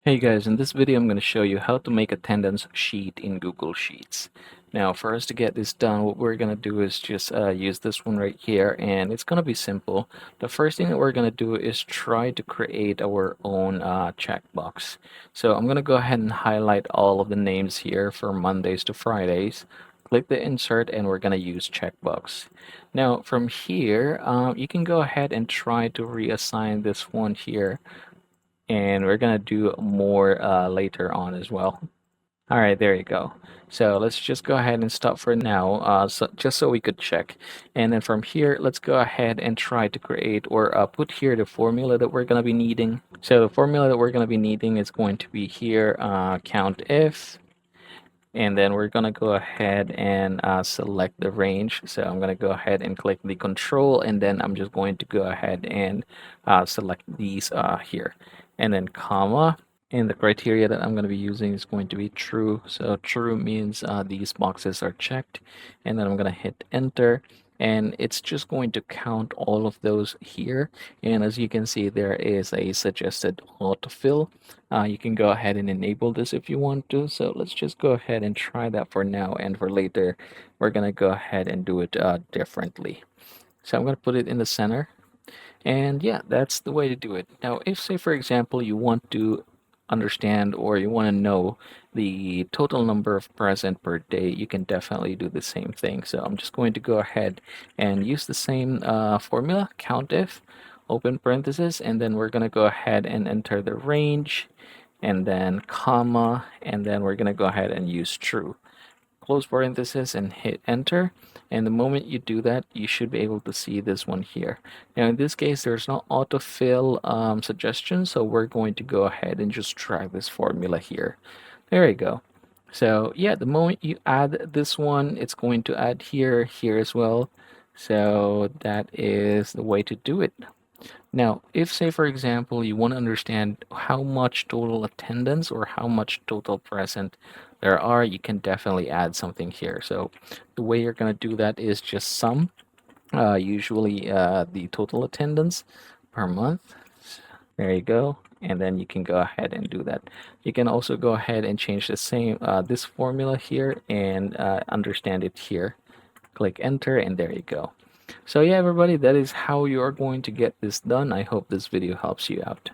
Hey guys, in this video I'm going to show you how to make attendance sheet in Google Sheets. Now for us to get this done, what we're going to do is just use this one right here, and it's going to be simple. The first thing that we're going to do is try to create our own checkbox. So I'm going to go ahead and highlight all of the names here for Mondays to Fridays. Click the insert and we're going to use checkbox. Now from here, you can go ahead and try to reassign this one here, and we're gonna do more later on as well. All right, there you go. So let's just go ahead and stop for now, just so we could check. And then from here, let's go ahead and try to create or put here the formula that we're gonna be needing. So the formula that we're gonna be needing is going to be here, count if, and then we're gonna go ahead and select the range. So I'm gonna go ahead and click the control, and then I'm just going to go ahead and select these here, and then comma. And the criteria that I'm going to be using is going to be true. So true means these boxes are checked, and then I'm going to hit enter, and it's just going to count all of those here. And as you can see, there is a suggested autofill. You can go ahead and enable this if you want to. So let's just go ahead and try that for now, and for later, we're going to go ahead and do it differently. So I'm going to put it in the center. And yeah, that's the way to do it. Now, if say for example you want to understand or you want to know the total number of present per day, you can definitely do the same thing. So I'm just going to go ahead and use the same formula, count if, open parenthesis, and then we're going to go ahead and enter the range, and then comma, and then we're going to go ahead and use true, close parenthesis, and hit enter. And the moment you do that, you should be able to see this one here. Now in this case, there's no autofill suggestion, so we're going to go ahead and just drag this formula here. There you go. So yeah, the moment you add this one, it's going to add here, here as well. So that is the way to do it. Now, if say for example you want to understand how much total attendance or how much total present there are, you can definitely add something here. So the way you're going to do that is just sum, usually the total attendance per month. There you go. And then you can go ahead and do that. You can also go ahead and change the same this formula here and understand it here. Click enter, and there you go. So yeah, everybody, that is how you are going to get this done. I hope this video helps you out.